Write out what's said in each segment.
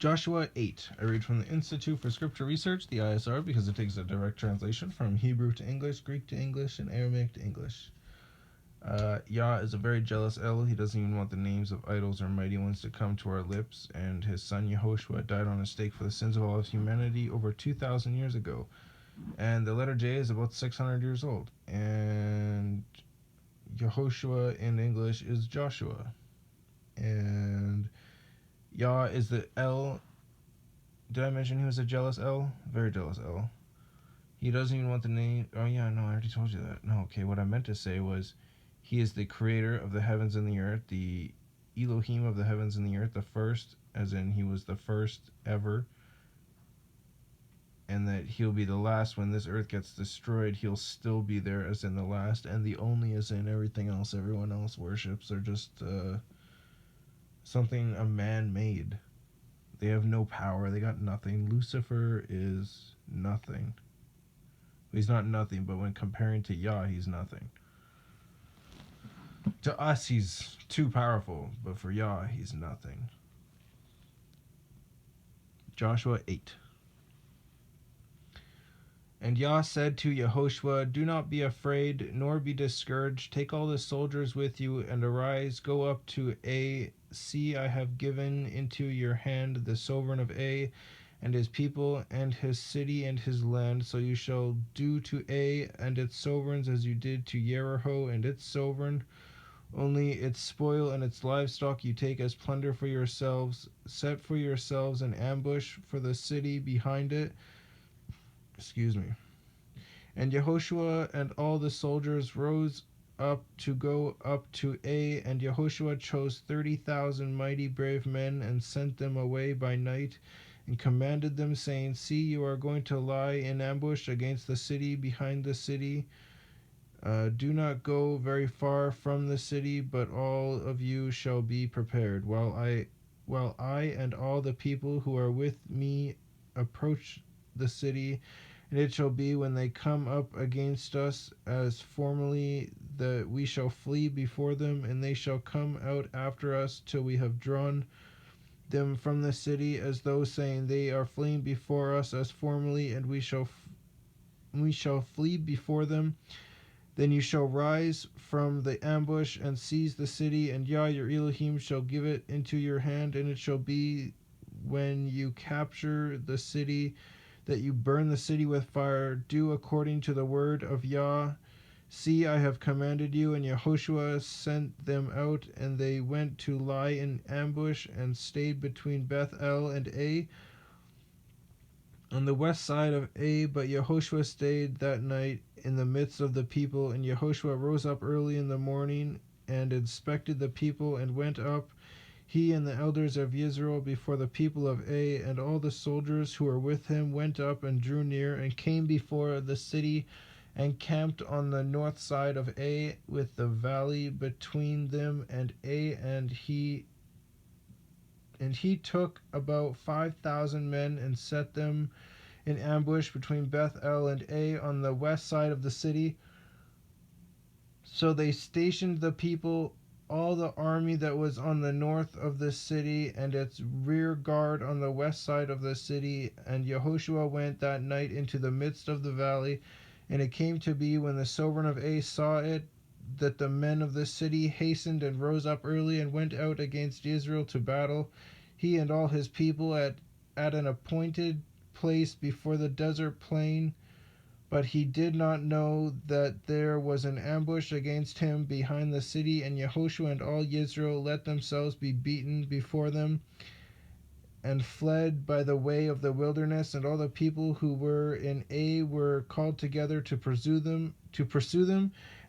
Joshua 8. I read from the Institute for Scripture Research, the ISR, because it takes a direct translation from Hebrew to English, Greek to English, and Aramaic to English. Yah is a very jealous El. He doesn't even want the names of idols or mighty ones to come to our lips, and his son Yehoshua died on a stake for the sins of all of humanity over 2,000 years ago. And the letter J is about 600 years old. And Yehoshua in English is Joshua. And Yah is the El. Did I mention he was a jealous El? Very jealous El. He doesn't even want the name. Oh, yeah, no, I already told you that. No, okay, what I meant to say was he is the creator of the heavens and the earth, the Elohim of the heavens and the earth, the first, as in he was the first ever. And that he'll be the last when this earth gets destroyed. He'll still be there as in the last, and the only as in everything else everyone else worships are just something a man made. They have no power. They got nothing. Lucifer is nothing. He's not nothing, but when comparing to Yah, he's nothing. To us, he's too powerful, but for Yah, he's nothing. Joshua 8. And Yah said to Yehoshua, do not be afraid, nor be discouraged. Take all the soldiers with you, and arise, go up to A. See, I have given into your hand the sovereign of A, and his people, and his city, and his land. So you shall do to A and its sovereigns as you did to Jericho and its sovereign. Only its spoil and its livestock you take as plunder for yourselves. Set for yourselves an ambush for the city behind it. And Yehoshua and all the soldiers rose up to go up to A, and Yehoshua chose 30,000 mighty brave men and sent them away by night, and commanded them, saying, see, you are going to lie in ambush against the city behind the city. Do not go very far from the city, but all of you shall be prepared, while I and all the people who are with me approach the city. And it shall be when they come up against us as formerly, that we shall flee before them, and they shall come out after us till we have drawn them from the city, as though saying, they are fleeing before us as formerly, and we shall flee before them. Then you shall rise from the ambush and seize the city, and Yah your Elohim shall give it into your hand. And it shall be when you capture the city that you burn the city with fire. Do according to the word of Yah. See, I have commanded you. And Yehoshua sent them out, and they went to lie in ambush and stayed between Beth-el and A, on the west side of A. But Yehoshua stayed that night in the midst of the people. And Yehoshua rose up early in the morning and inspected the people, and went up, he and the elders of Israel, before the people of A. And all the soldiers who were with him went up and drew near, and came before the city, and camped on the north side of A, with the valley between them and A. And he took about 5,000 men, and set them in ambush between Beth-el and A, on the west side of the city. So they stationed the people, all the army that was on the north of the city, and its rear guard on the west side of the city. And Yehoshua went that night into the midst of the valley. And it came to be, when the sovereign of A saw it, that the men of the city hastened and rose up early, and went out against Israel to battle, he and all his people, at an appointed place before the desert plain. But he did not know that there was an ambush against him behind the city. And Yehoshua and all Israel let themselves be beaten before them, and fled by the way of the wilderness. And all the people who were in A were called together to pursue them.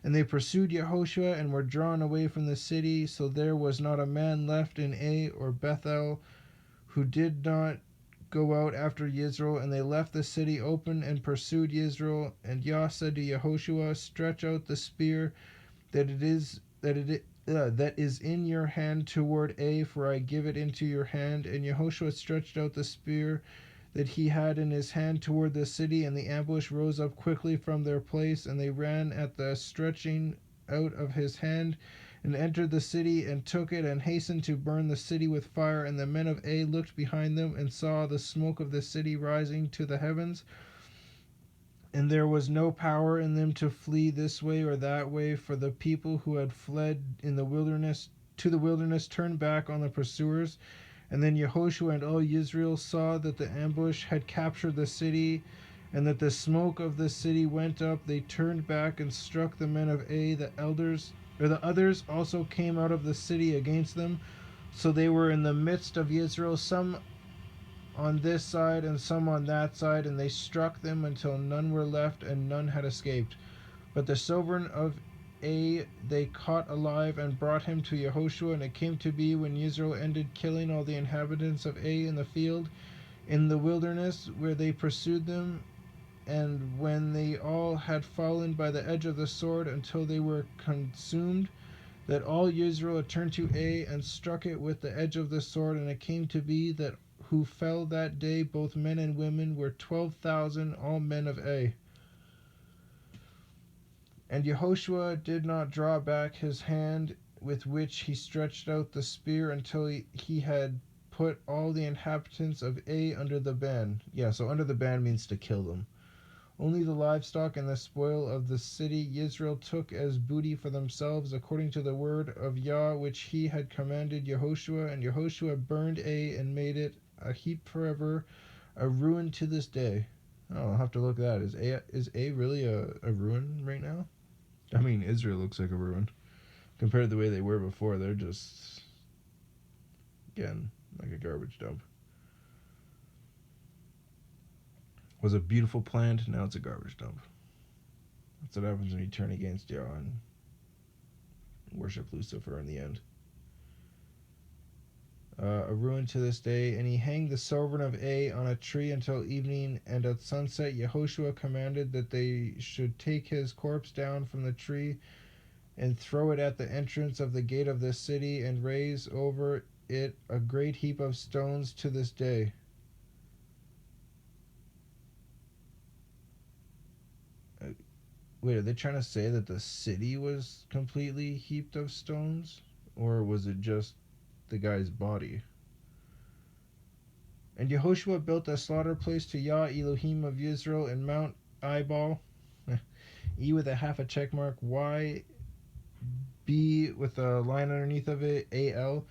And they pursued Yehoshua, and were drawn away from the city. So there was not a man left in A or Bethel who did not go out after Israel. And they left the city open and pursued Israel. And Yah said to Yehoshua, stretch out the spear that is in your hand toward A, for I give it into your hand. And Yehoshua stretched out the spear that he had in his hand toward the city, and the ambush rose up quickly from their place, and they ran at the stretching out of his hand, and entered the city, and took it, and hastened to burn the city with fire. And the men of A looked behind them, and saw the smoke of the city rising to the heavens. And there was no power in them to flee this way or that way, for the people who had fled in the wilderness to the wilderness turned back on the pursuers. And then Yehoshua and all Israel saw that the ambush had captured the city, and that the smoke of the city went up. They turned back and struck the men of A. The others also came out of the city against them. So they were in the midst of Israel, some on this side and some on that side, and they struck them until none were left and none had escaped. But the sovereign of A they caught alive and brought him to Yehoshua. And it came to be, when Israel ended killing all the inhabitants of A in the field, in the wilderness, where they pursued them, and when they all had fallen by the edge of the sword until they were consumed, that all Israel turned to A and struck it with the edge of the sword. And it came to be that who fell that day, both men and women, were 12,000, all men of A. And Yehoshua did not draw back his hand with which he stretched out the spear until he had put all the inhabitants of A under the ban. Yeah, so under the ban means to kill them. Only the livestock and the spoil of the city Israel took as booty for themselves, according to the word of Yah which he had commanded Yehoshua. And Yehoshua burned A and made it a heap forever, a ruin to this day. Oh, I'll have to look at that. Is A really a ruin right now? I mean, Israel looks like a ruin compared to the way they were before. They're just, again, like a garbage dump. Was a beautiful plant, now it's a garbage dump. That's what happens when you turn against Yah and worship Lucifer in the end. A ruin to this day. And he hanged the sovereign of A on a tree until evening, and at sunset Yehoshua commanded that they should take his corpse down from the tree and throw it at the entrance of the gate of the city, and raise over it a great heap of stones to this day. Wait, are they trying to say that the city was completely heaped of stones? Or was it just the guy's body? And Yehoshua built a slaughter place to Yah Elohim of Israel in Mount Ebal, E with a half a check mark, Y B with a line underneath of it, AL,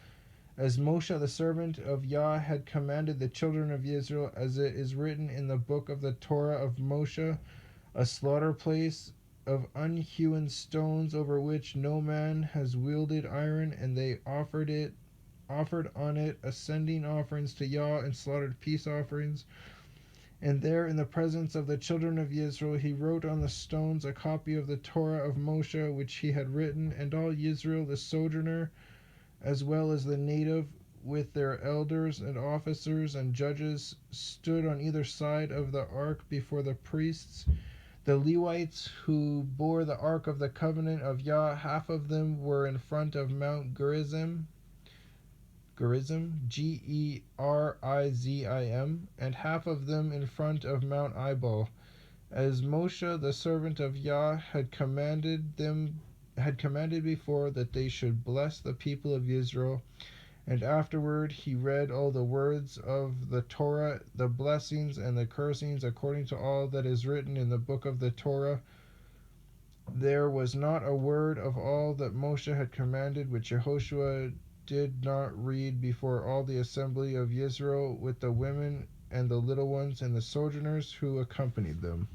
as Moshe the servant of Yah had commanded the children of Israel, as it is written in the book of the Torah of Moshe, a slaughter place of unhewn stones over which no man has wielded iron. And they offered on it ascending offerings to Yah, and slaughtered peace offerings. And there, in the presence of the children of Israel, he wrote on the stones a copy of the Torah of Moshe, which he had written. And all Israel, the sojourner as well as the native, with their elders and officers and judges, stood on either side of the ark before the priests. The Levites who bore the ark of the covenant of Yah, half of them were in front of Mount Gerizim, Gerizim, and half of them in front of Mount Ebal, as Moshe the servant of Yah had commanded before, that they should bless the people of Israel. And afterward he read all the words of the Torah, the blessings and the cursings, according to all that is written in the book of the Torah. There was not a word of all that Moshe had commanded which Yehoshua did not read before all the assembly of Israel, with the women and the little ones and the sojourners who accompanied them.